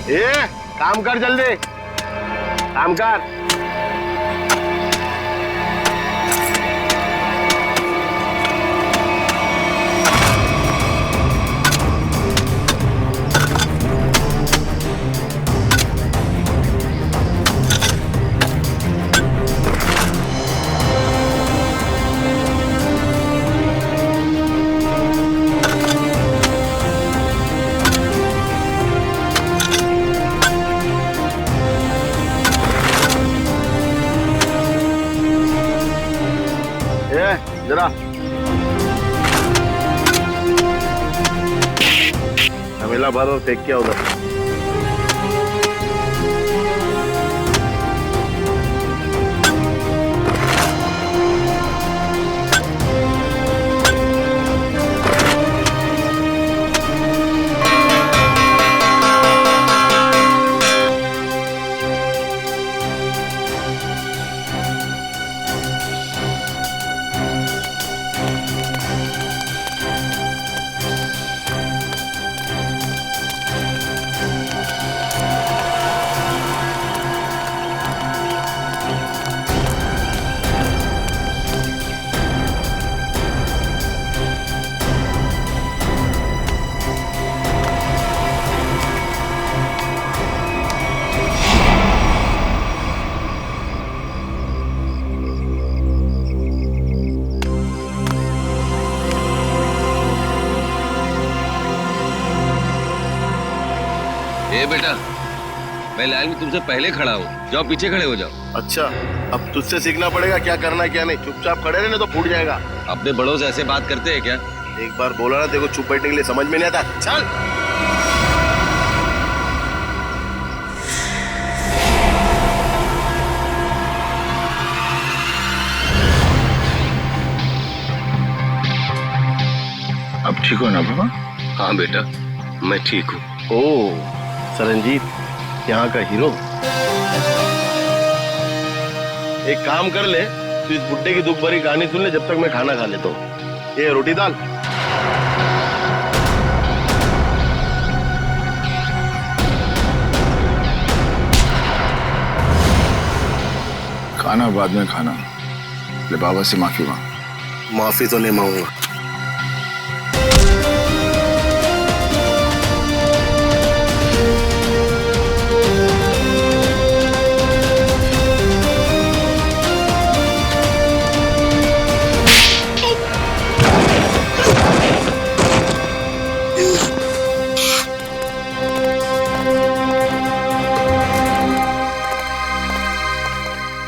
ए, काम कर जल्दी, काम कर। जरा हमेला भरो, फेंक किया उधर। ए बेटा, मैं लाइन में तुमसे पहले खड़ा हूँ, जाओ पीछे खड़े हो जाओ। अच्छा, अब तुझसे सीखना पड़ेगा क्या करना है क्या नहीं। चुपचाप खड़े रहने तो फूट जाएगा। अपने बड़ों से ऐसे बात करते हैं क्या? एक बार बोला ना, देखो चुप बैठने के लिए समझ में नहीं आता। चल अब ठीक हो ना बाबा? हाँ बेटा, मैं ठीक हूँ। ओ सरनजीत, यहाँ का हीरो। एक काम कर ले, तू इस बुड्ढे की दुख भरी कहानी सुन ले जब तक मैं खाना खा लेता हूँ। ये रोटी दाल। खाना बाद में खाना। ले बाबा से माफी मांग। माफी तो नहीं मांगूंगा।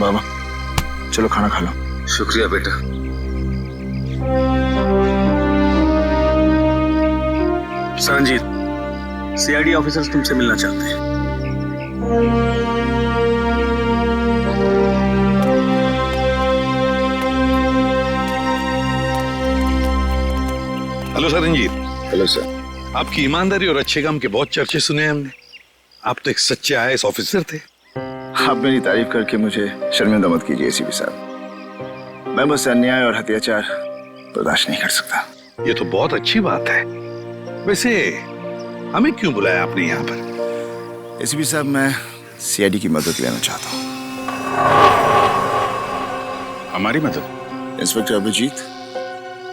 बाबा चलो खाना खा लो। शुक्रिया बेटा। सरनजीत, सीआईडी ऑफिसर्स तुमसे मिलना चाहते हैं। हेलो सरनजीत। Hello sir. आपकी ईमानदारी और अच्छे काम के बहुत चर्चे सुने हैं हमने। आप तो एक सच्चे आईएएस ऑफिसर थे। आप मेरी तारीफ करके मुझे शर्मिंदा मत कीजिए एसीपी साहब। मैं बस अन्याय और अत्याचार बर्दाश्त नहीं कर सकता। ये तो बहुत अच्छी बात है। वैसे हमें क्यों बुलाया आपने यहाँ पर? एसीपी साहब, मैं सीआईडी की मदद लेना चाहता हूँ। हमारी मदद? इंस्पेक्टर अभिजीत,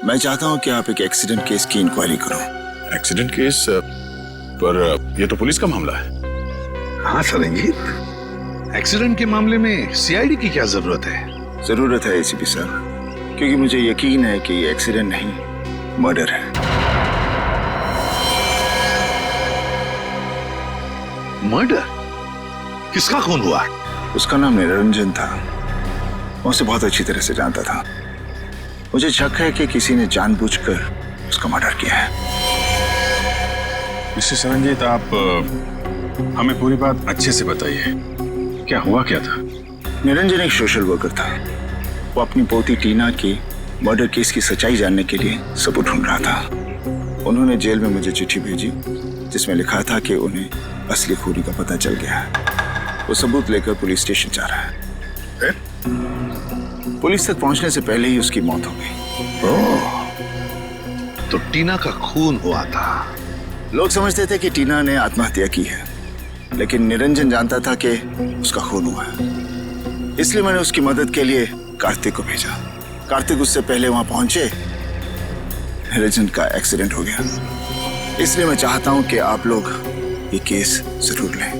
मैं चाहता हूँ कि आप एक एक्सीडेंट केस की इंक्वायरी करो। Accident case? पर ये तो पुलिस का मामला है। हाँ सरनजीत, एक्सीडेंट के मामले में सीआईडी की क्या जरूरत है? जरूरत है एसीपी साहब, क्योंकि मुझे यकीन है कि ये एक्सीडेंट नहीं, मर्डर है। मर्डर? किसका खून हुआ? उसका नाम निरंजन था। मैं उसे बहुत अच्छी तरह से जानता था। मुझे शक है कि किसी ने जानबूझकर उसका मर्डर किया है। मिस्टर सरनजीत, आप हमें पूरी बात अच्छे से बताइए। क्या हुआ क्या था? निरंजन एक सोशल वर्कर था। वो अपनी पोती टीना की मर्डर केस की सच्चाई जानने के लिए सबूत ढूंढ रहा था। उन्होंने जेल में मुझे चिट्ठी भेजी जिसमें लिखा था कि उन्हें असली खूनी का पता चल गया है। वो सबूत लेकर पुलिस स्टेशन जा रहा है। पुलिस तक पहुंचने से पहले ही उसकी मौत हो गई। ओह, तो टीना का खून हुआ था। लोग समझते थे कि टीना ने आत्महत्या की है, लेकिन निरंजन जानता था कि उसका खून हुआ है, इसलिए मैंने उसकी मदद के लिए कार्तिक को भेजा। कार्तिक उससे पहले वहां पहुंचे, निरंजन का एक्सीडेंट हो गया। इसलिए मैं चाहता हूं कि आप लोग ये केस जरूर लें।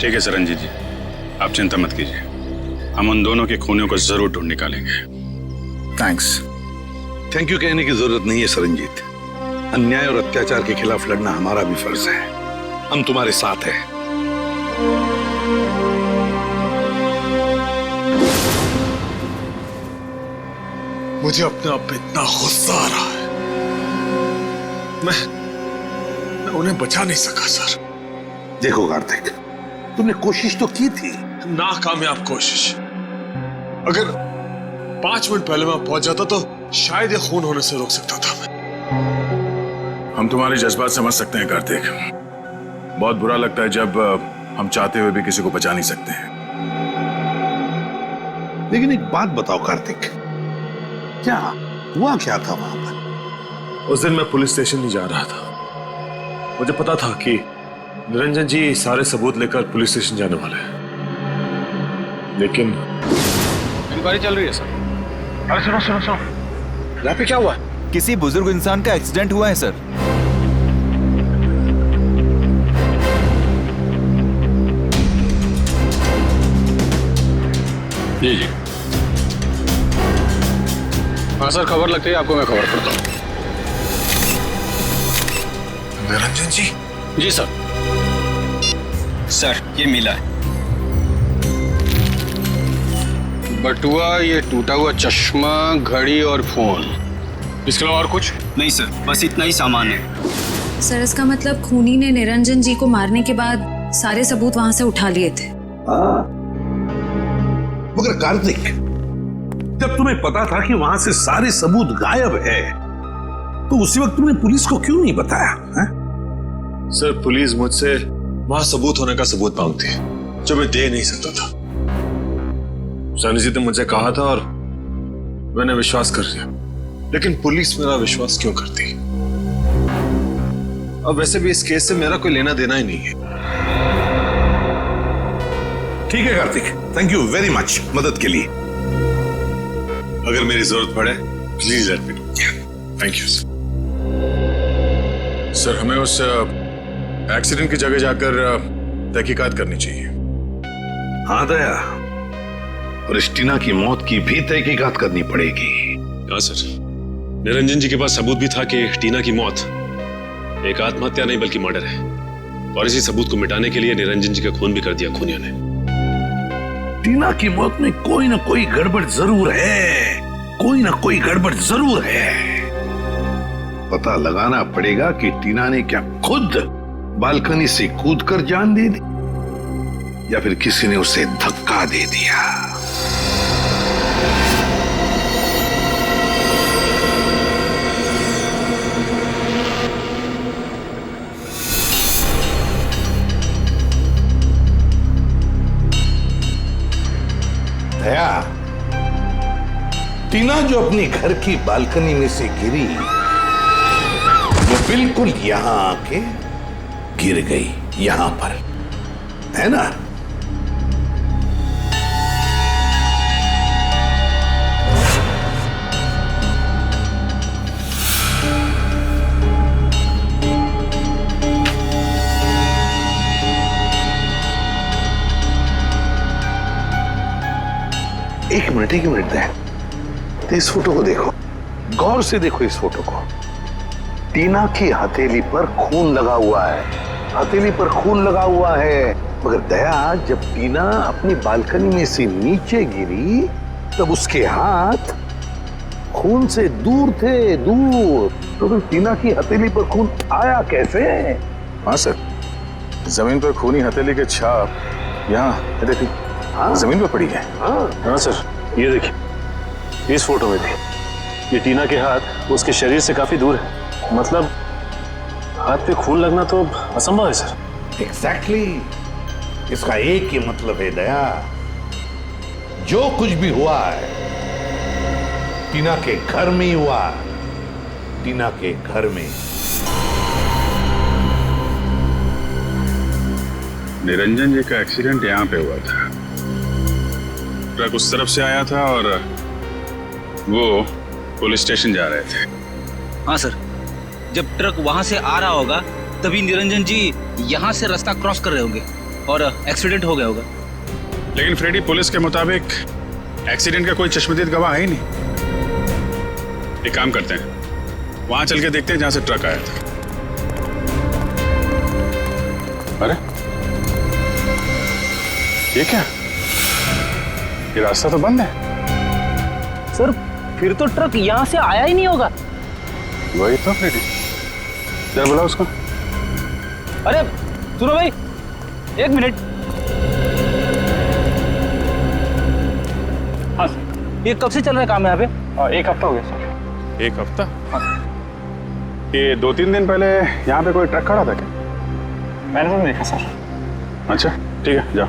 ठीक है सरनजीत जी, आप चिंता मत कीजिए, हम उन दोनों के खूनियों को जरूर ढूंढ निकालेंगे। थैंक्स। थैंक यू कहने की जरूरत नहीं है सरनजीत। अन्याय और अत्याचार के खिलाफ लड़ना हमारा भी फर्ज है। हम तुम्हारे साथ हैं। मुझे अपने आप पे इतना गुस्सा आ रहा है। मैं उन्हें बचा नहीं सका सर। देखो कार्तिक, तुमने कोशिश तो की थी। नाकामयाब कोशिश। अगर 5 मिनट पहले मैं पहुंच जाता तो शायद ये खून होने से रोक सकता था मैं। हम तुम्हारे जज्बात समझ सकते हैं कार्तिक। बहुत बुरा लगता है जब हम चाहते हुए भी किसी को बचा नहीं सकते हैं। लेकिन एक बात बताओ कार्तिक, क्या हुआ क्या था वहां पर? उस दिन मैं पुलिस स्टेशन नहीं जा रहा था। मुझे पता था कि निरंजन जी सारे सबूत लेकर पुलिस स्टेशन जाने वाले हैं, लेकिन इंक्वायरी चल रही है सर। अरे सुनो सुनो सुनो, यहाँ पे क्या हुआ? किसी बुजुर्ग इंसान का एक्सीडेंट हुआ है सर। जी जी। हाँ सर, खबर लगती है आपको, मैं खबर करता हूँ। निरंजन जी? जी सर। सर ये मिला है। बटुआ, ये टूटा हुआ चश्मा, घड़ी और फोन, इसके अलावा और कुछ नहीं सर, बस इतना ही सामान है। सर इसका मतलब खूनी ने निरंजन जी को मारने के बाद सारे सबूत वहां से उठा लिए थे। मगर कार्तिक, जब तुम्हें पता था कि वहां से सारे सबूत गायब है, तो उसी वक्त तुमने पुलिस को क्यों नहीं बताया है? सर पुलिस मुझसे वहां सबूत होने का सबूत मांगती है जो मैं दे नहीं सकता था। सरनजीत ने मुझसे कहा था और मैंने विश्वास कर लिया, लेकिन पुलिस मेरा विश्वास क्यों करती? अब वैसे भी इस केस से मेरा कोई लेना देना ही नहीं है। ठीक है Kartik, thank you very much मदद के लिए। अगर मेरी जरूरत पड़े please let me know. Thank you sir. Sir हमें उस एक्सीडेंट की जगह जाकर तहकीकात करनी चाहिए। हाँ दया, और इस टीना की मौत की भी तहकीकात करनी पड़ेगी। हाँ सर, निरंजन जी के पास सबूत भी था कि टीना की मौत एक आत्महत्या नहीं बल्कि मर्डर है, और इसी सबूत को मिटाने के लिए निरंजन जी का खून भी कर दिया खूनियों ने। टीना की मौत में कोई ना कोई गड़बड़ जरूर है, कोई ना कोई गड़बड़ जरूर है। पता लगाना पड़ेगा कि टीना ने क्या खुद बालकनी से कूदकर जान दे दी, या फिर किसी ने उसे धक्का दे दिया। दया, टीना जो अपनी घर की बालकनी में से गिरी, वो बिल्कुल यहां आके गिर गई, यहां पर, है ना? एक मिनट दे। तो इस फोटो को देखो, गौर से देखो इस फोटो को। टीना की हथेली पर खून लगा हुआ है, हथेली पर खून लगा हुआ है। मगर दया, जब टीना अपनी बालकनी में से नीचे गिरी तब उसके हाथ खून से दूर थे, दूर। तो फिर टीना की हथेली पर खून आया कैसे? हाँ सर, जमीन पर खूनी हथेली के छाप यहाँ देखिए, हाँ जमीन पर पड़ी है। हाँ सर, ये देखिए, इस फोटो में भी ये टीना के हाथ उसके शरीर से काफी दूर है। मतलब हाथ पे खून लगना तो असंभव है सर। एग्जैक्टली, इसका एक ही मतलब है दया, जो कुछ भी हुआ है टीना के घर में ही हुआ, टीना के घर में। निरंजन जी का एक्सीडेंट यहाँ पे हुआ था। ट्रक उस तरफ से आया था और वो पुलिस स्टेशन जा रहे थे। हाँ सर, जब ट्रक वहां से आ रहा होगा तभी निरंजन जी यहाँ से रास्ता क्रॉस कर रहे होंगे और एक्सीडेंट हो गया होगा। लेकिन फ्रेडी, पुलिस के मुताबिक एक्सीडेंट का कोई चश्मदीद गवाह है ही नहीं। एक काम करते हैं, वहां चल के देखते हैं जहां से ट्रक आया था। अरे ये क्या? ये रास्ता तो बंद है। सर फिर तो ट्रक यहाँ से आया ही नहीं होगा। वही तो फ्रेडी, जरा बुला उसको। अरे सुनो भाई, एक मिनट। हाँ सर, ये कब से चल रहा है काम यहाँ पे? 1 हफ्ता हो गया सर। 1 हफ्ता? ये 2-3 दिन पहले यहाँ पे कोई ट्रक खड़ा था क्या? मैंने तो देखा सर। अच्छा ठीक है, जाओ।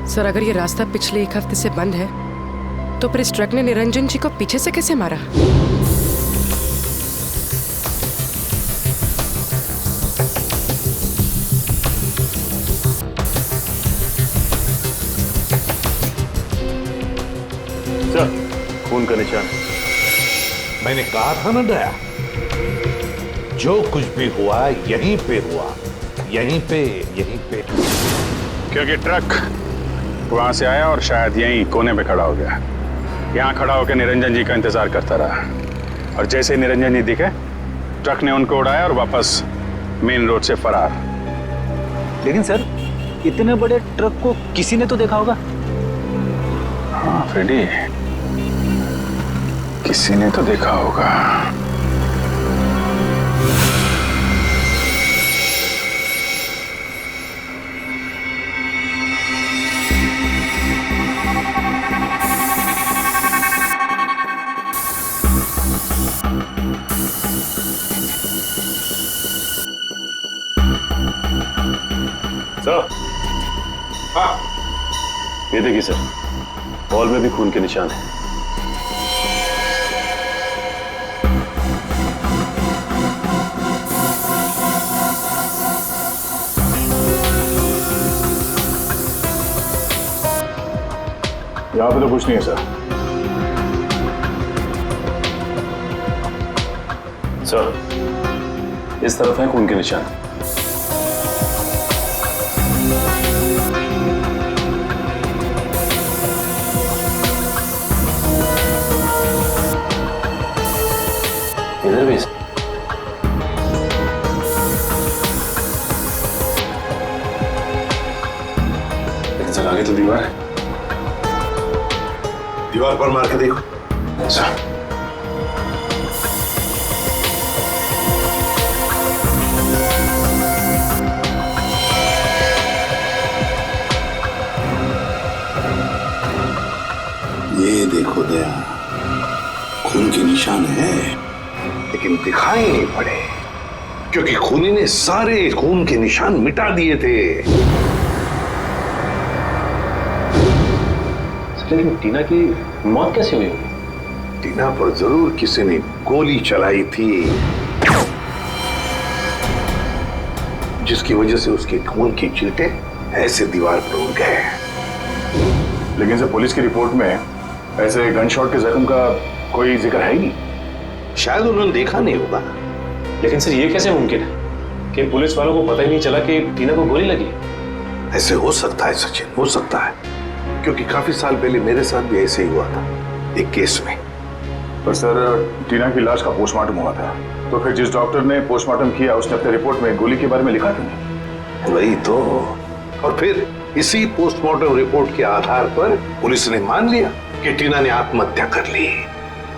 सर अगर ये रास्ता पिछले 1 हफ्ते से बंद है तो फिर इस ट्रक ने निरंजन जी को पीछे से कैसे मारा? सर, खून का निशान। मैंने कहा था ना दया, जो कुछ भी हुआ यहीं पे हुआ, यहीं पे। क्योंकि ट्रक वहां से आया और शायद यहीं कोने पे खड़ा हो गया। यहाँ खड़ा होकर निरंजन जी का इंतजार करता रहा और जैसे ही निरंजन जी दिखे, ट्रक ने उनको उड़ाया और वापस मेन रोड से फरार। लेकिन सर इतने बड़े ट्रक को किसी ने तो देखा होगा। हाँ फ्रेडी, किसी ने तो देखा होगा। सर, हाँ, ये देखिए सर, बॉल में भी खून के निशान है। यहाँ पे तो कुछ नहीं है सर। सर, इस तरफ है खून के निशान। इधर भी लेकिन सर आगे तो दीवार है। दीवार पर मार के देखो। अच्छा, ये देखो दया, खून के निशान है, लेकिन दिखाई नहीं पड़े क्योंकि खूनी ने सारे खून के निशान मिटा दिए थे। लेकिन टीना की मौत कैसे हुई होगी? टीना पर जरूर किसी ने गोली चलाई थी, जिसकी वजह से उसके खून की चींटे ऐसे दीवार पर उड़ गए। लेकिन सर, पुलिस की रिपोर्ट में ऐसे गन शॉट के जख्म का कोई जिक्र है ही नहीं। शायद उन्होंने देखा नहीं होगा। लेकिन सर ये कैसे मुमकिन है कि पुलिस वालों को पता ही नहीं चला कि टीना को गोली लगी? ऐसे हो सकता है सचिन, हो सकता है, क्योंकि काफी साल पहले मेरे साथ भी ऐसे ही हुआ था एक केस में। पर सर, टीना की लाश का पोस्टमार्टम हुआ था, तो फिर जिस डॉक्टर ने पोस्टमार्टम किया उसने अपने रिपोर्ट में गोली के बारे में लिखा था। वही तो। और फिर इसी पोस्टमार्टम रिपोर्ट के आधार पर पुलिस ने मान लिया कि टीना ने आत्महत्या कर ली।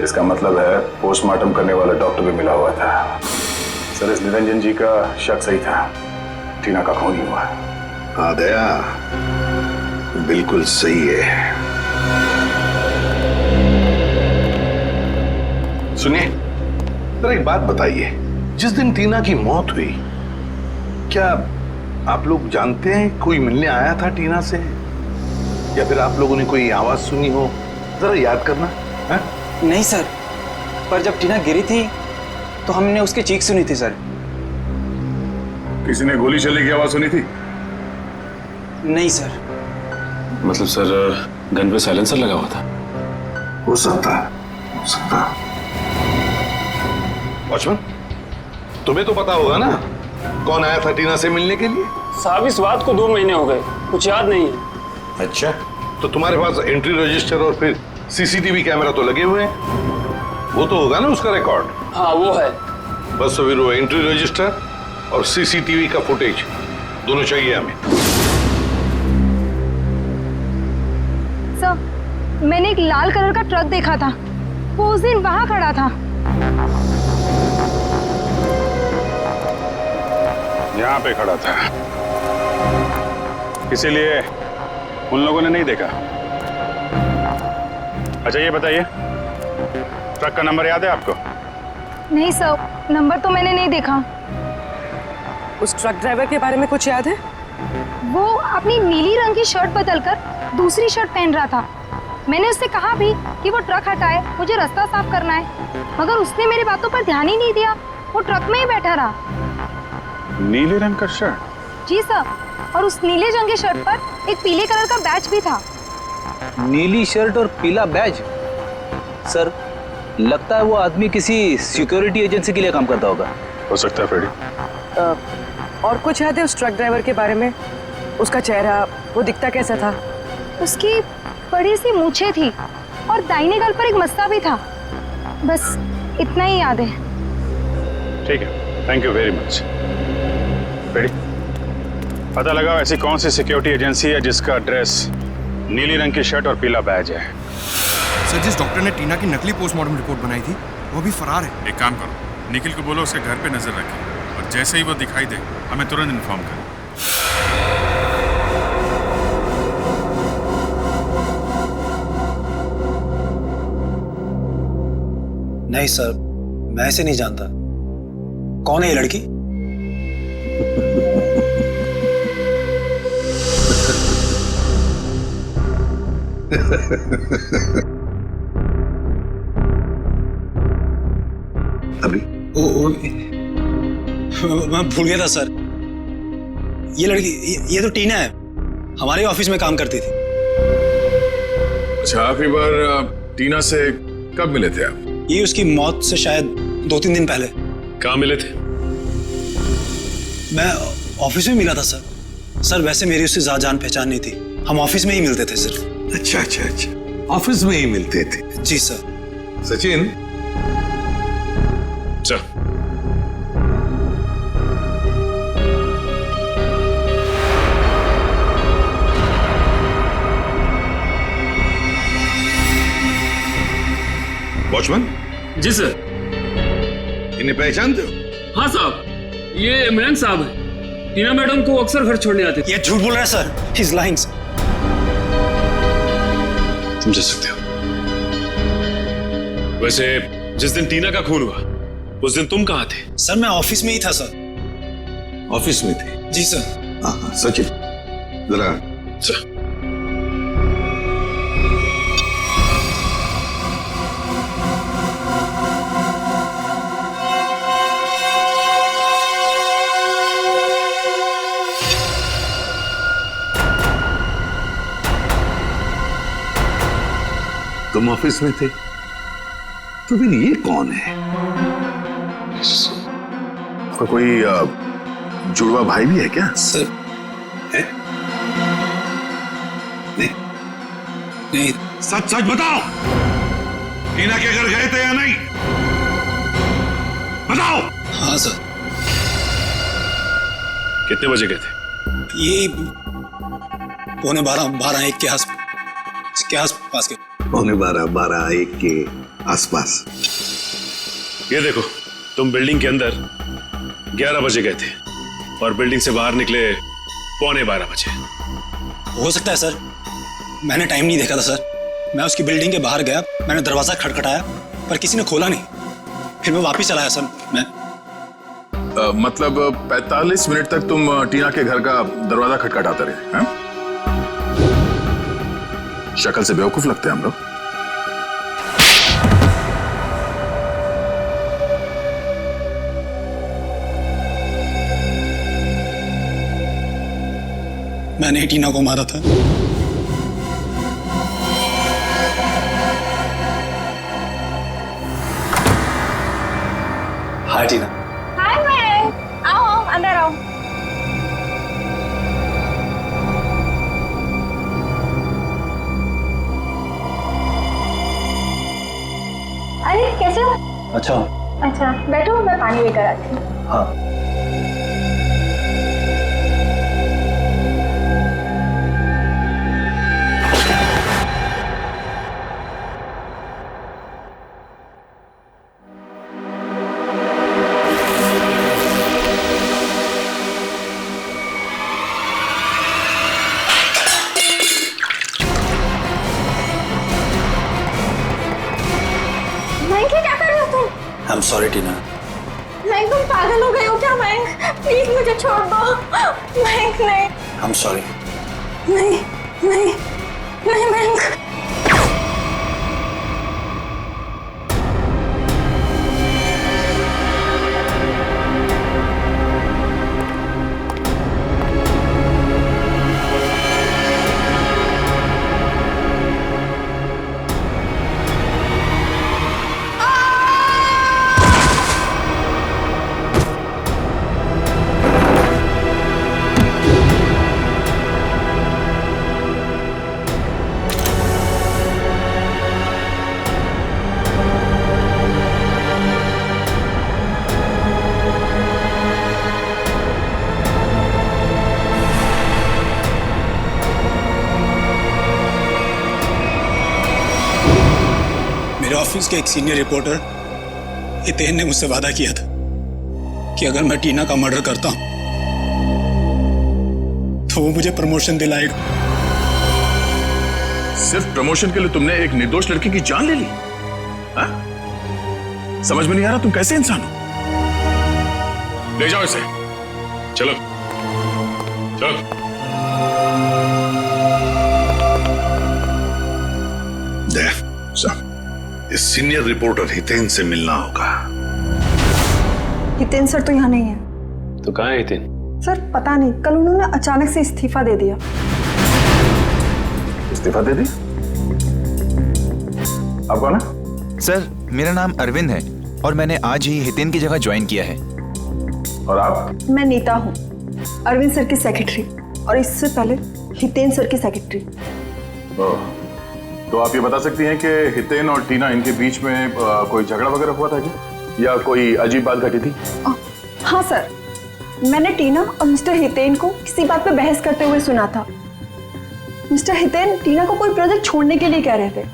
इसका मतलब है पोस्टमार्टम करने वाला डॉक्टर भी मिला हुआ था। सर, इस निरंजन जी का शक सही था, टीना का खून ही हुआ। हाँ दया, बिल्कुल सही है। सुनिए, जरा एक बात बताइए, जिस दिन टीना की मौत हुई, क्या आप लोग जानते हैं कोई मिलने आया था टीना से, या फिर आप लोगों ने कोई आवाज सुनी हो? जरा याद करना है? नहीं सर, पर जब टीना गिरी थी तो हमने उसकी चीख सुनी थी सर। किसी ने गोली चलने की आवाज सुनी थी? नहीं सर। मतलब सर गन पे साइलेंसर लगा हुआ था। हो सकता है, हो सकता है। वॉचमैन, तुम्हें तो पता होगा ना कौन आया था टीना से मिलने के लिए? साहब इस बात को 2 महीने हो गए, कुछ याद नहीं है। अच्छा, तो तुम्हारे पास एंट्री रजिस्टर और फिर सीसीटीवी कैमरा तो लगे हुए हैं, वो तो होगा ना उसका रिकॉर्ड? हाँ वो है। बस फिर वो एंट्री रजिस्टर और सीसीटीवी का फुटेज दोनों चाहिए हमें। सर, मैंने एक लाल कलर का ट्रक देखा था, वो उस दिन वहां खड़ा था। यहाँ पे खड़ा था, इसीलिए उन लोगों ने नहीं देखा। अच्छा ये बताइए, ट्रक का नंबर याद है आपको? नहीं सर, नंबर तो मैंने नहीं देखा। उस ट्रक ड्राइवर के बारे में कुछ याद है? वो अपनी नीली रंग की शर्ट बदलकर दूसरी शर्ट पहन रहा था। मैंने उससे कहा भी कि वो ट्रक हटाए, मुझे रास्ता साफ करना है, मगर उसने मेरी बातों पर ध्यान ही नहीं दिया, वो ट्रक में ही बैठा रहा। नीले रंग का शर्ट? जी सर, और उस नीले रंग की शर्ट पर एक पीले कलर का बैच भी था। नीली शर्ट और पीला बैज? सर लगता है वो आदमी किसी सिक्योरिटी एजेंसी के लिए काम करता होगा। हो सकता है फ्रेडी। और कुछ याद है उस ट्रक ड्राइवर के बारे में? उसका चेहरा, वो दिखता कैसा था? उसकी बड़ी सी मूछें थी और दाहिने गाल पर एक मस्सा भी था। बस इतना ही याद है। ठीक है, thank you very much. Freddie, पता लगाओ ऐसी कौन सी सिक्योरिटी एजेंसी है जिसका एड्रेस नीली रंग की शर्ट और पीला बैज है। सर, जिस डॉक्टर ने टीना की नकली पोस्टमार्टम रिपोर्ट बनाई थी वो भी फरार है। एक काम करो, निखिल को बोलो उसके घर पे नजर रखे और जैसे ही वो दिखाई दे हमें तुरंत इन्फॉर्म करें। नहीं सर, मैं ऐसे नहीं जानता। कौन है ये लड़की? अभी मैं भूल गया था सर। ये लड़की, ये तो टीना है, हमारे ऑफिस में काम करती थी। अच्छा, आखिरी बार टीना से कब मिले थे आप? ये उसकी मौत से शायद 2-3 दिन पहले। कहाँ मिले थे? मैं ऑफिस में मिला था सर। सर वैसे मेरी उससे ज्यादा जान पहचान नहीं थी, हम ऑफिस में ही मिलते थे सिर्फ। अच्छा अच्छा अच्छा, ऑफिस में ही मिलते थे? जी सर। Sachin, sir watchman. जी सर। इन्हें पहचानते हो? हाँ साहब, ये इमरान साहब है, टीना मैडम को अक्सर घर छोड़ने आते थे। ये झूठ बोल रहा है सर, ही इज लाइंग। समझ सकते हो। वैसे जिस दिन टीना का खून हुआ उस दिन तुम कहाँ थे? सर मैं ऑफिस में ही था सर। ऑफिस में थे? जी सर। हाँ, सचिन जरा। सर तुम ऑफिस में थे, तो फिर ये कौन है? कोई जुड़वा भाई भी है क्या? सर है? नहीं नहीं। सच सच बताओ, टीना के घर गए थे या नहीं? बताओ। हाँ सर। कितने बजे गए थे? ये 11:45-1 के आसपास के। 11:45-1 के आसपास। ये देखो, तुम बिल्डिंग के अंदर 11 बजे गए थे और बिल्डिंग से बाहर निकले 11:15 बजे। हो सकता है सर, मैंने टाइम नहीं देखा था सर। मैं उसकी बिल्डिंग के बाहर गया, मैंने दरवाजा खटखटाया पर किसी ने खोला नहीं, फिर मैं वापस चला आया सर। मैं मतलब 45 मिनट तक तुम टीना के घर का दरवाजा खटखटाते रहे हैं? शक्ल से बेवकूफ लगते हैं हम लोग। मैंने ही टीना को मारा था। हाय टीना। हाय मयंक, आओ अंदर आओ। अरे कैसे हो? अच्छा बैठो, मैं पानी लेकर आती हूँ। हाँ। मयंक क्या कर रहे हो तुम? I'm sorry टीना। मयंक तुम पागल हो गए हो क्या? मयंक प्लीज मुझे छोड़ दो। मयंक नहीं I'm sorry। नहीं नहीं नहीं मयंक। मेरे ऑफिस के एक सीनियर रिपोर्टर हितेन ने मुझसे वादा किया था कि अगर मैं टीना का मर्डर करता हूं तो वो मुझे प्रमोशन दिलाएगा। सिर्फ प्रमोशन के लिए तुमने एक निर्दोष लड़की की जान ले ली? हाँ? समझ में नहीं आ रहा तुम कैसे इंसान हो? ले जाओ इसे। चलो चलो। इस सीनियर रिपोर्टर हितेन से मिलना होगा। हितेन सर तो यहाँ नहीं है। तो कहाँ है हितेन? सर पता नहीं, कल उन्होंने अचानक से इस्तीफा दे दिया। इस्तीफा दे दी? आप कौन है? सर मेरा नाम अरविंद है और मैंने आज ही हितेन की जगह ज्वाइन किया है। और आप? मैं नीता हूँ, अरविंद सर की सेक्रेटरी, और इससे पहले हितेन सर की सेक्रेटरी। तो आप ये बता सकती हैं कि हितेन और टीना इनके बीच में कोई झगड़ा वगैरह हुआ था क्या, या कोई अजीब बात घटी थी? हाँ सर, मैंने टीना और मिस्टर हितेन को किसी बात पे बहस करते हुए सुना था। मिस्टर हितेन टीना को कोई प्रोजेक्ट छोड़ने के लिए कह रहे थे।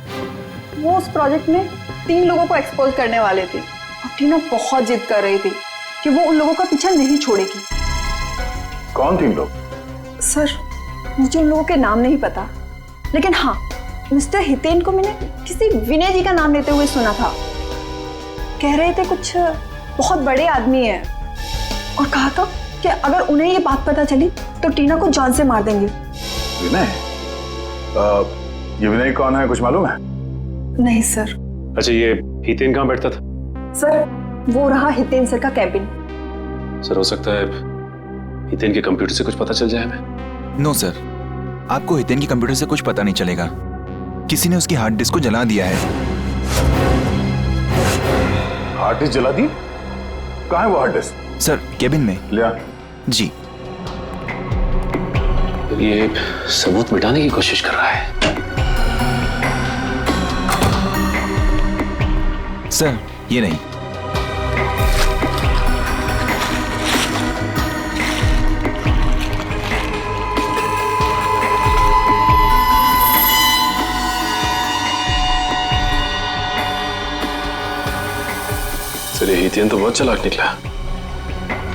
वो उस प्रोजेक्ट में 3 लोगों को एक्सपोज करने वाले थे और टीना बहुत जिद कर रही थी कि वो उन लोगों का पीछा नहीं छोड़ेगी। कौन 3 लोग? सर मुझे उन लोगों के नाम नहीं पता, लेकिन हाँ मिस्टर हितेन को मैंने किसी विनय जी का नाम लेते हुए सुना था। कह रहे थे कुछ बहुत बड़े आदमी हैं और कहा था कि अगर उन्हें ये बात पता चली तो टीना को जान से मार देंगे। विनय? ये विनय कौन है, कुछ मालूम है? नहीं सर। अच्छा ये हितेन कहाँ बैठता था? सर वो रहा हितेन सर का कैबिन। सर हो सकता है हितेन के कंप्यूटर से कुछ पता चल जाए हमें। नो सर, आपको हितेन की कंप्यूटर से कुछ पता नहीं चलेगा। किसी ने उसकी हार्ड डिस्क को जला दिया है। हार्ड डिस्क जला दी? कहाँ है वो हार्ड डिस्क? सर केबिन में। लिया जी। ये सबूत मिटाने की कोशिश कर रहा है। सर ये नहीं। सर ये हितेन तो बहुत चालाक निकला।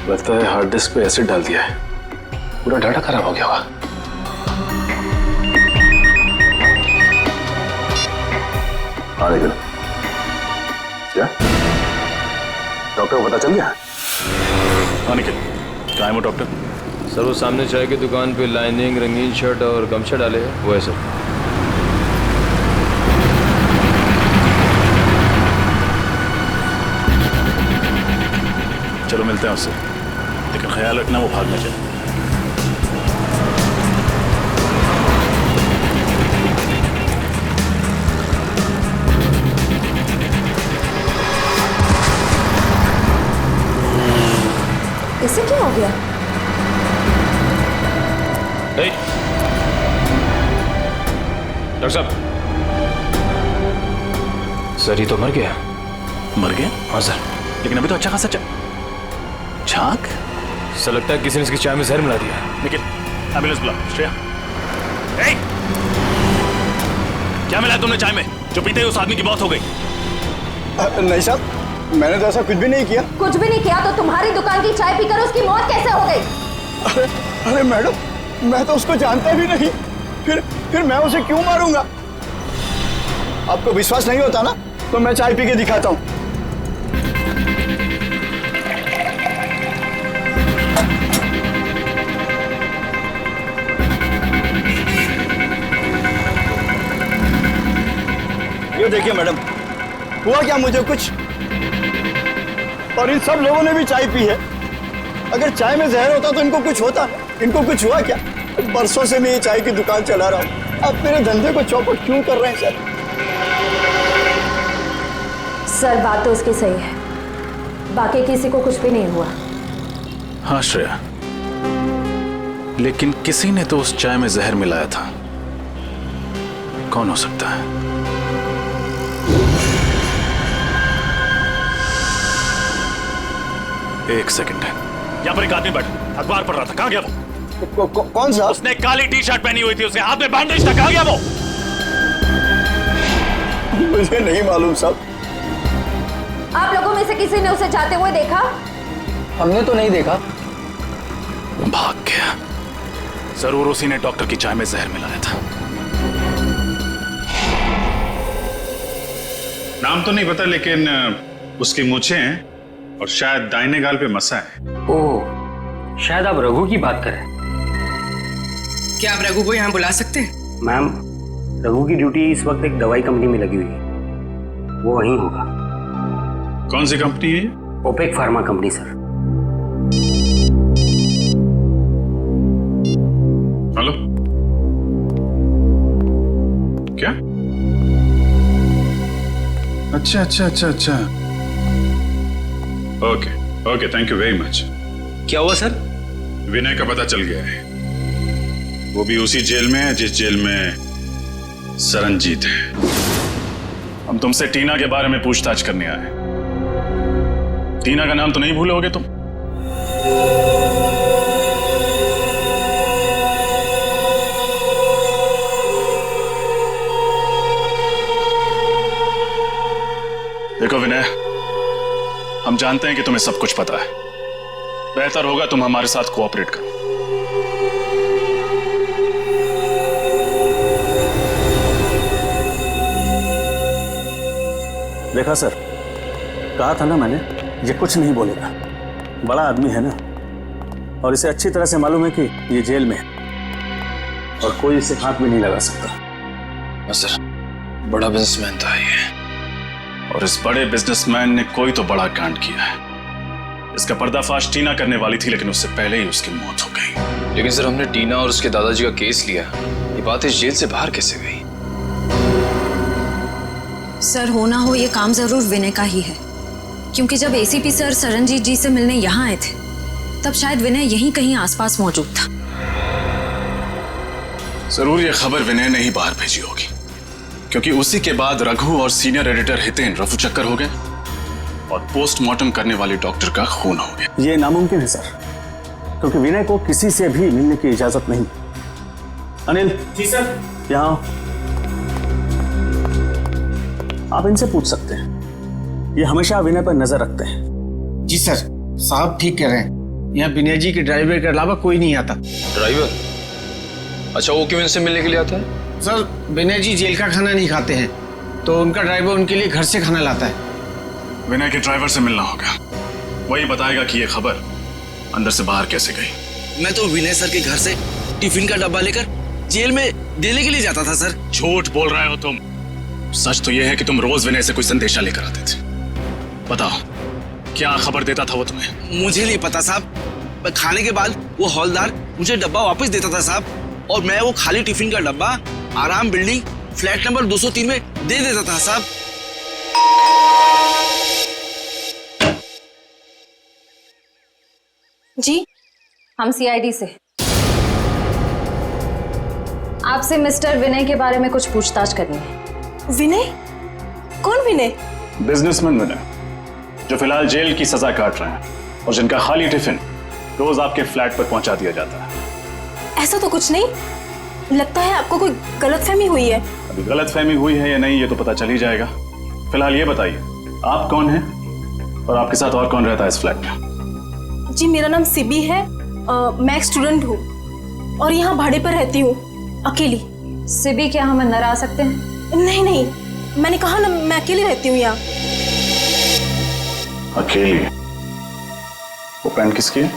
लगता है हार्ड डिस्क पे एसिड डाल दिया है, पूरा डाटा खराब हो गया होगा। हाँ निकल। क्या डॉक्टर को पता चल गया? हाँ निकल। कहाँ है वो डॉक्टर? सर वो सामने चाय की दुकान पे लाइनिंग, रंगीन शर्ट और गमछा डाले हैं, वो है सर। चलो मिलते हैं उससे, लेकिन ख्याल रखना वो भाग न जाए। इसे क्या हो गया? डॉक्टर साहब, सर ये तो मर गया। मर गया? हाँ सर। लेकिन अभी तो अच्छा खासा छाक। सर लगता है किसी ने इसकी चाय में जहर मिला दिया। निखिल, एम्बुलेंस बुला। श्रेया, क्या मिला तुमने चाय में जो पीते ही उस आदमी की मौत हो गई? नहीं साहब, मैंने तो ऐसा कुछ भी नहीं किया। कुछ भी नहीं किया तो तुम्हारी दुकान की चाय पीकर उसकी मौत कैसे हो गई? अरे मैडम, मैं तो उसको जानता भी नहीं, फिर मैं उसे क्यों मारूंगा? आपको विश्वास नहीं होता ना, तो मैं चाय पी के दिखाता हूँ। ये देखिए मैडम, हुआ क्या मुझे कुछ, और इन सब लोगों ने भी चाय पी है। अगर चाय में जहर होता तो इनको कुछ होता, इनको कुछ हुआ क्या? बरसों से मैं ये चाय की दुकान चला रहा हूँ, अब मेरे धंधे को चौपट क्यों कर रहे हैं सर? सर बात तो उसकी सही है, बाकी किसी को कुछ भी नहीं हुआ। हाँ श्रेया, लेकिन किसी ने तो उस चाय में जहर मिलाया था। कौन हो सकता है? एक सेकंड, यहाँ पर एक आदमी बैठा अखबार पढ़ रहा था, कहाँ गया वो? कौन सा? उसने काली टी शर्ट पहनी हुई थी, उसके हाथ में बैंडेज था, कहाँ गया वो? मुझे नहीं मालूम साहब। आप लोगों में से किसी ने उसे जाते हुए देखा? हमने तो नहीं देखा। भाग गया। जरूर उसी ने डॉक्टर की चाय में जहर मिलाया था। नाम तो नहीं पता, लेकिन उसकी मूछें हैं और शायद दाहिने गाल पे मसा है। ओह, शायद आप रघु की बात कर रहे हैं। क्या आप रघु को यहाँ बुला सकते हैं? मैम, रघु की ड्यूटी इस वक्त एक दवाई कंपनी में लगी हुई है, वो वहीं होगा। कौन सी कंपनी है? OPEC pharma company sir. Hello, क्या? अच्छा अच्छा अच्छा अच्छा, okay okay, thank you very much. क्या हुआ सर? विनय का पता चल गया है, वो भी उसी जेल में है जिस जेल में सरनजीत है। हम तुमसे टीना के बारे में पूछताछ करने आए। टीना का नाम तो नहीं भूलोगे तुम? देखो विनय, हम जानते हैं कि तुम्हें सब कुछ पता है। बेहतर होगा तुम हमारे साथ कोऑपरेट करो। देखा सर, कहा था ना मैंने, ये कुछ नहीं बोलेगा। बड़ा आदमी है ना, और इसे अच्छी तरह से मालूम है कि ये जेल में है और कोई इसे हाथ भी नहीं लगा सकता। सर, बड़ा बिजनेसमैन था ये, और इस बड़े बिजनेसमैन ने कोई तो बड़ा कांड किया है। इसका पर्दाफाश टीना करने वाली थी, लेकिन उससे पहले ही उसकी मौत हो गई। लेकिन सर, हमने टीना और उसके दादाजी का केस लिया, ये बात इस जेल से बाहर कैसे गई? सर, हो ना हो ये काम जरूर विनय का ही है, क्योंकि जब एसीपी सर सरनजीत जी से मिलने यहाँ आए थे, तब शायद विनय यहीं कहीं आसपास मौजूद था। जरूर ये खबर विनय ने ही बाहर भेजी होगी, क्योंकि उसी के बाद रघु और सीनियर एडिटर हितेन रफू चक्कर हो गए और पोस्टमार्टम करने वाले डॉक्टर का खून हो गया। ये नामुमकिन है सर, क्योंकि विनय को किसी से भी मिलने की इजाजत नहीं। अनिल जी सर, यहाँ आप इनसे पूछ सकते हैं, ये हमेशा विनय पर नजर रखते हैं। जी सर, साहब ठीक कह रहे हैं, यहाँ विनय जी के ड्राइवर के अलावा कोई नहीं आता। ड्राइवर? अच्छा, वो क्यों इनसे मिलने के लिए आता है? सर, विनय जी जेल का खाना नहीं खाते हैं, तो उनका ड्राइवर उनके लिए घर से खाना लाता है। विनय के ड्राइवर से मिलना होगा, वही बताएगा कि ये खबर अंदर से बाहर कैसे गई। मैं तो विनय सर के घर से टिफिन का डब्बा लेकर जेल में देने के लिए जाता था सर। झूठ बोल रहे हो तुम। सच तो यह है कि तुम रोज विनय से कोई संदेशा लेकर आते थे। बताओ, क्या खबर देता था वो तुम्हें? मुझे नहीं पता साहब, खाने के बाद वो हौलदार मुझे डब्बा वापस देता था साहब, और मैं वो खाली टिफिन का डब्बा आराम बिल्डिंग फ्लैट नंबर 203 में दे देता था साहब। जी, हम सीआईडी से आपसे मिस्टर विनय के बारे में कुछ पूछताछ करनी है। विनय? कौन विनय? बिजनेसमैन विनय, जो फिलहाल जेल की सजा काट रहे हैं और जिनका खाली टिफिन रोज आपके फ्लैट पर पहुंचा दिया जाता है। ऐसा तो कुछ नहीं, लगता है आपको कोई गलतफहमी हुई है। अभी गलतफहमी हुई है या नहीं ये तो पता चल ही जाएगा। फिलहाल ये बताइए, आप कौन हैं और आपके साथ और कौन रहता है इस फ्लैट में? जी, मेरा नाम सिबी है, मैं एक स्टूडेंट हूँ और यहाँ भाड़े पर रहती हूँ अकेली। सिबी, क्या हम अंदर आ सकते हैं? नहीं नहीं, मैंने कहा ना मैं अकेली रहती हूँ यहाँ। अकेली? वो पेन किसकी है?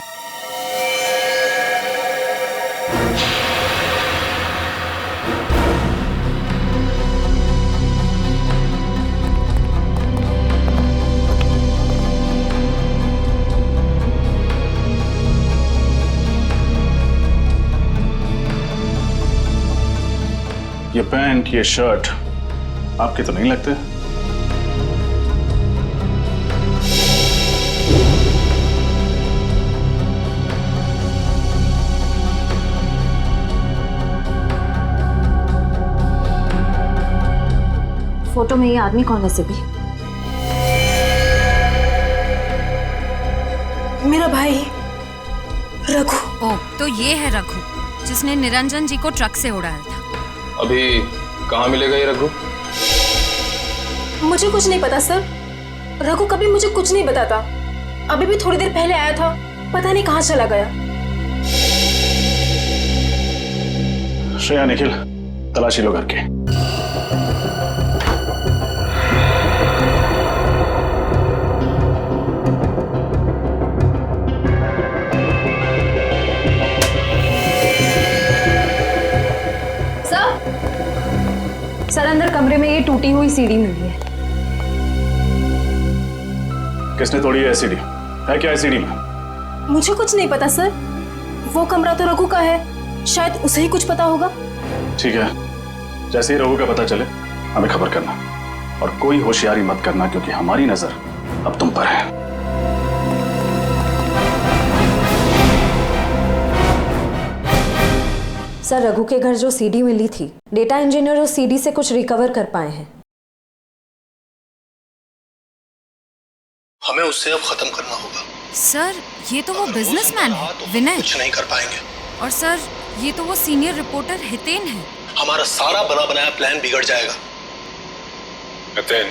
ये पैंट, ये शर्ट आपके तो नहीं लगते? फोटो में ये आदमी कौन है सिबी? मेरा भाई रघु। ओ, तो ये है रघु जिसने निरंजन जी को ट्रक से उड़ाया था। अभी कहाँ मिलेगा ये रघु? मुझे कुछ नहीं पता सर, रघु कभी मुझे कुछ नहीं बताता। अभी भी थोड़ी देर पहले आया था, पता नहीं कहाँ चला गया। श्रेया, निखिल, तलाशी लो घर के। सर, अंदर कमरे में ये टूटी हुई सीढ़ी मिली है। किसने तोड़ी है सीढ़ी? है क्या सीढ़ी में? मुझे कुछ नहीं पता सर, वो कमरा तो रघु का है, शायद उसे ही कुछ पता होगा। ठीक है, जैसे ही रघु का पता चले हमें खबर करना, और कोई होशियारी मत करना क्योंकि हमारी नजर अब तुम पर है। सर, रघु के घर जो सीडी मिली थी, डेटा इंजीनियर उस सीडी से कुछ रिकवर कर पाए हैं। हमें उससे अब खत्म करना होगा। सर, ये तो वो बिजनेसमैन है विनय। कुछ नहीं कर पाएंगे। और सर, ये तो वो सीनियर रिपोर्टर हितेन है। हमारा सारा बना बनाया प्लान बिगड़ जाएगा। हितेन,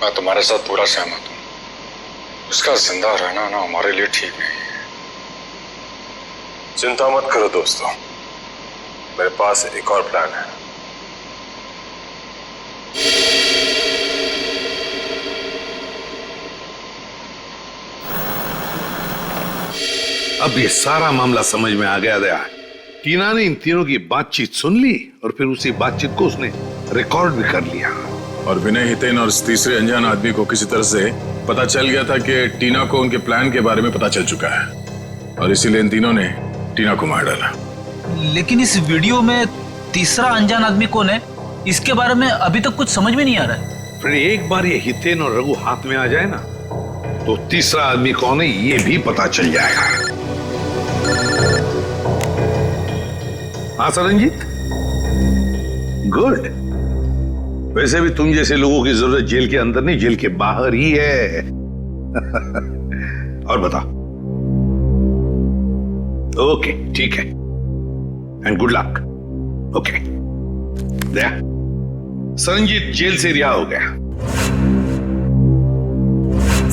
मैं तुम्हारे साथ पूरा सहमत हूँ। उसका जिंदा रहना ना हमारे लिए ठीक नहीं है। चिंता मत करो दोस्तों, मेरे पास एक और प्लान है। अब ये सारा मामला समझ में आ गया। टीना ने इन तीनों की बातचीत सुन ली और फिर उसी बातचीत को उसने रिकॉर्ड भी कर लिया। और विनय, हितेन और इस तीसरे अनजान आदमी को किसी तरह से पता चल गया था कि टीना को उनके प्लान के बारे में पता चल चुका है, और इसीलिए इन तीनों ने टीना को मार डाला। लेकिन इस वीडियो में तीसरा अनजान आदमी कौन है, इसके बारे में अभी तक कुछ समझ में नहीं आ रहा है। फिर एक बार ये हितेन और रघु हाथ में आ जाए ना, तो तीसरा आदमी कौन है ये भी पता चल जाएगा। हाँ सरनजीत, गुड। वैसे भी तुम जैसे लोगों की जरूरत जेल के अंदर नहीं, जेल के बाहर ही है। और बता। ओके, ठीक है, and good luck. Okay, Daya, Saranjit जेल से रिहा हो गया।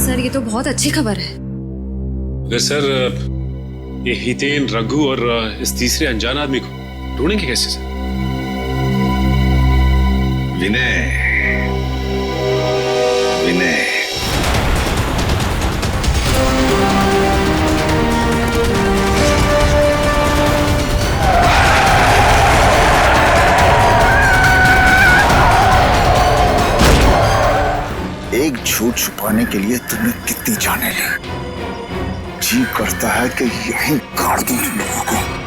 सर, ये तो बहुत अच्छी खबर है। अगर सर ये हितेन, रघु और इस तीसरे अनजान आदमी को ढूंढेंगे कैसे सर? विनय, विनय, एक झूठ छुपाने के लिए तुमने कितनी जाने ली। जी करता है कि यहीं गाड़ दूं तुम लोगों को।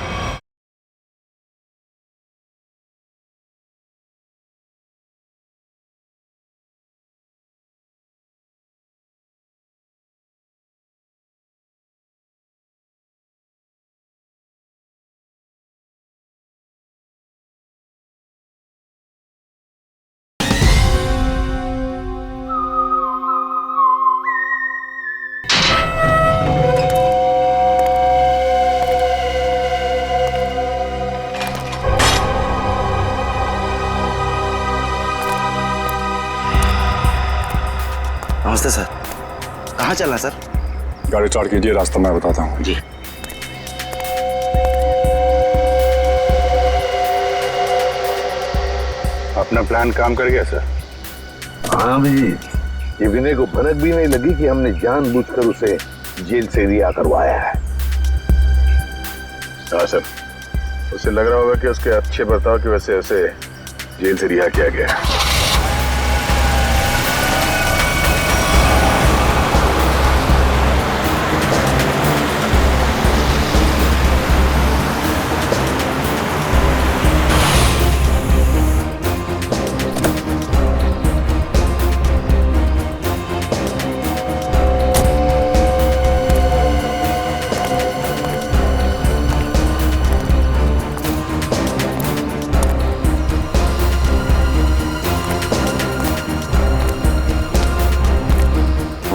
अच्छा सर, कहाँ चलना सर? गाड़ी स्टार्ट कीजिए, रास्ता मैं बताता हूँ। जी। अपना प्लान काम कर गया सर? हाँ भी, ये विनय को भनक भी नहीं लगी कि हमने जानबूझकर उसे जेल से रिहा करवाया है। हाँ सर, उसे लग रहा होगा कि उसके अच्छे बर्ताव की वजह से उसे जेल से रिहा किया गया।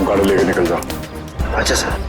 गाड़ी लेके निकल जाओ। अच्छा सर।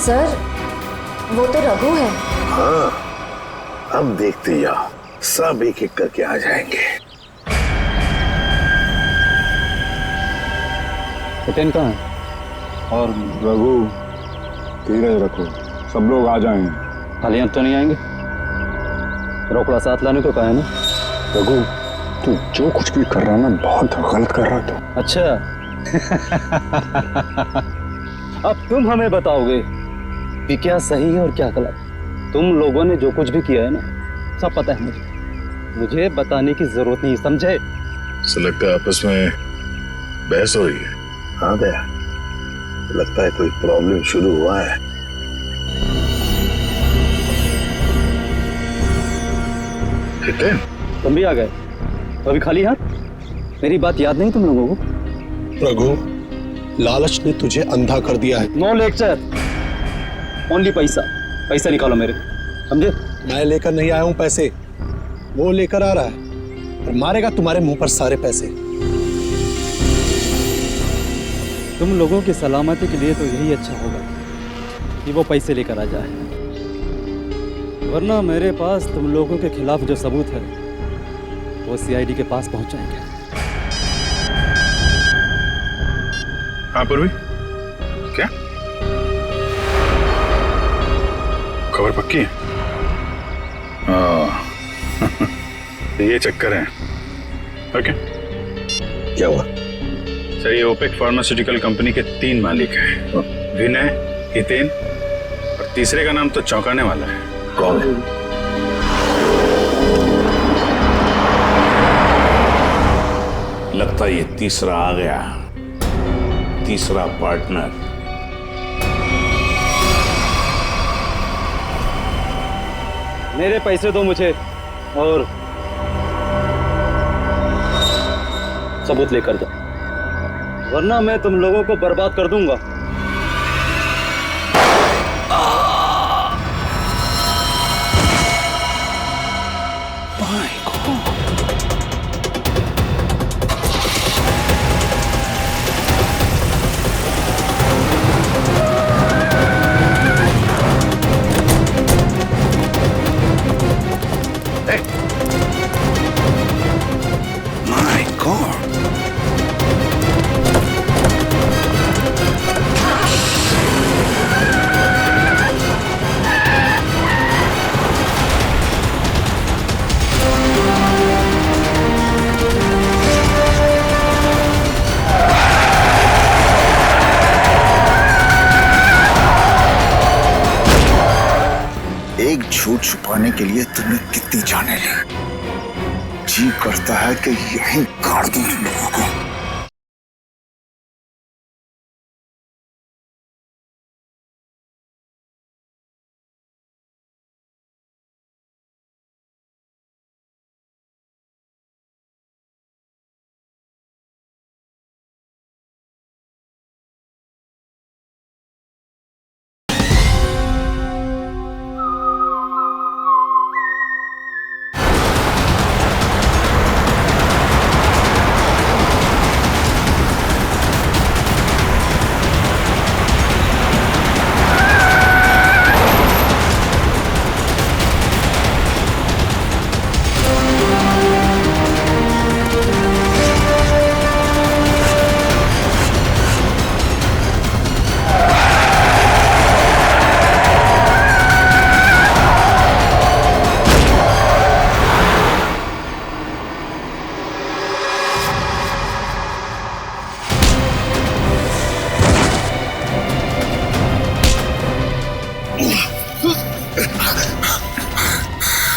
सर, वो तो रघु है। हाँ, अब देखते जाओ, सब एक एक करके आ जाएंगे। हितेन कहाँ है? और रघु, धीरज रखो, सब लोग आ जाएंगे। खाली हाथ तो नहीं आएंगे? रोकड़ा साथ लाने को कहा है ना? रघु, तू जो कुछ भी कर रहा है ना, बहुत गलत कर रहा है तू। अच्छा। अब तुम हमें बताओगे कि क्या सही है और क्या गलत। तुम लोगों ने जो कुछ भी किया है ना, सब पता है मुझे बताने की जरूरत नहीं, समझे? ऐसा लगता है आपस में बहस हो रही है। हाँ दया, लगता है कोई प्रॉब्लम शुरू हुआ है। हितेन, तुम भी आ गए? अभी खाली हाथ? मेरी बात याद नहीं तुम लोगों को? रघु, लालच ने तुझे अंधा कर दिया है। नो लेक्चर, ओनली पैसा। पैसा निकालो मेरे, समझे? मैं लेकर नहीं आया हूं पैसे, वो लेकर आ रहा है और मारेगा तुम्हारे मुंह पर सारे पैसे। तुम लोगों की सलामती के लिए तो यही अच्छा होगा कि वो पैसे लेकर आ जाए, वरना मेरे पास तुम लोगों के खिलाफ जो सबूत है वो सीआईडी के पास पहुंचाएंगे। हाँ पूर्वी, क्या खबर पक्की है? हाँ। ये चक्कर है। ओके, क्या हुआ? सर, ये ओपेक फार्मास्यूटिकल कंपनी के 3 मालिक हैं, विनय, हितेन और तीसरे का नाम तो चौंकाने वाला है। कौन है? लगता है ये तीसरा आ गया, तीसरा पार्टनर। मेरे पैसे दो मुझे और सबूत लेकर जाओ, वरना मैं तुम लोगों को बर्बाद कर दूंगा। एक झूठ छुपाने के लिए तुमने कितनी जाने ली। जी करता है कि यहीं गाड़ दूं तुम लोगों को।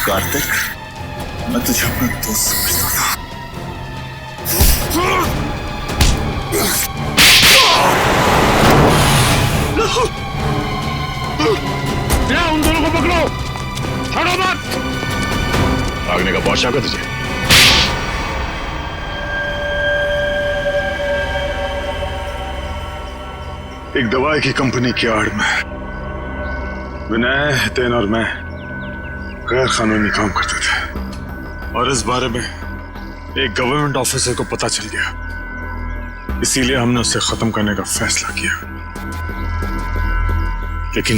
कार्तिक, मैं तुझे अपना दोस्त समझता था। उन दोनों को पकड़ो, छोड़ो मत। भागने का बहुत शौक है तुझे। एक दवाई की कंपनी की आड़ में विनय, हितेन और मैं गैर कानूनी काम करते थे और इस बारे में एक गवर्नमेंट ऑफिसर को पता चल गया। इसीलिए हमने उसे खत्म करने का फैसला किया। लेकिन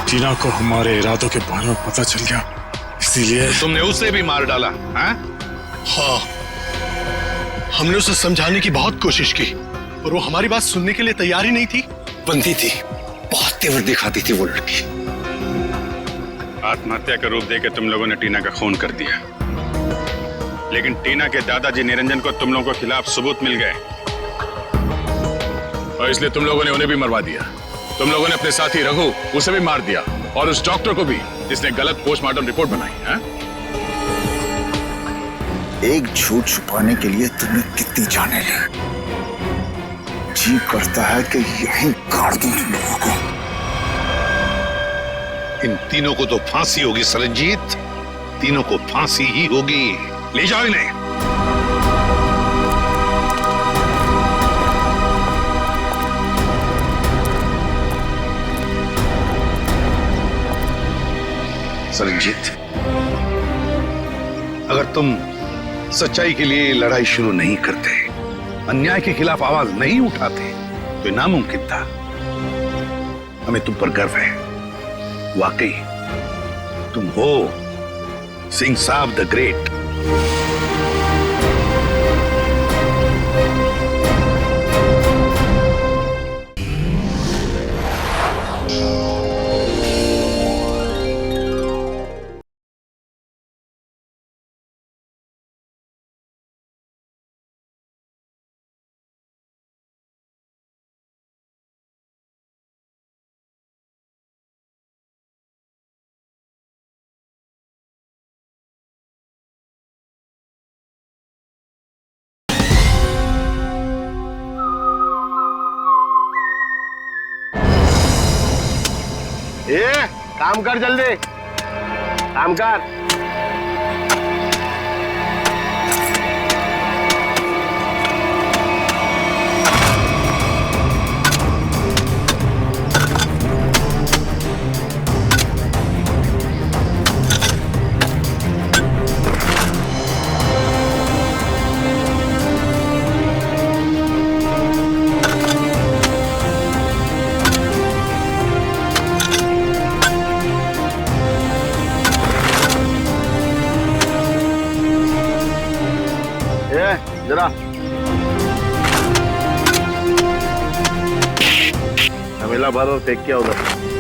टीना को हमारे इरादों के बारे में पता चल गया, इसीलिए तुमने उसे भी मार डाला? हाँ, हमने उसे समझाने की बहुत कोशिश की और वो हमारी बात सुनने के लिए तैयार ही नहीं थी। बंदी थी, बहुत तेवर दिखाती थी वो लड़की। आत्महत्या का रूप देकर तुम लोगों ने टीना का खून कर दिया, लेकिन टीना के दादाजी निरंजन को तुम लोगों के खिलाफ सबूत मिल गए और इसलिए तुम लोगों ने उन्हें भी मरवा दिया। तुम लोगों ने अपने साथी रघु उसे भी मार दिया और उस डॉक्टर को भी जिसने गलत पोस्टमार्टम रिपोर्ट बनाई है। एक झूठ छुपाने के लिए तुमने कितनी जाने ली। जी करता है कि यहीं गाड़ दूं तुम लोगों को। इन तीनों को तो फांसी होगी सरनजीत, तीनों को फांसी ही होगी। ले जाओ इन्हें। सरनजीत, अगर तुम सच्चाई के लिए लड़ाई शुरू नहीं करते, अन्याय के खिलाफ आवाज नहीं उठाते, तो ये नामुमकिन था। हमें तुम पर गर्व है। वाकई तुम हो सिंह साहब द ग्रेट। काम कर जल्दी, काम कर। जरा झमेला भर और फेंक किया उधर।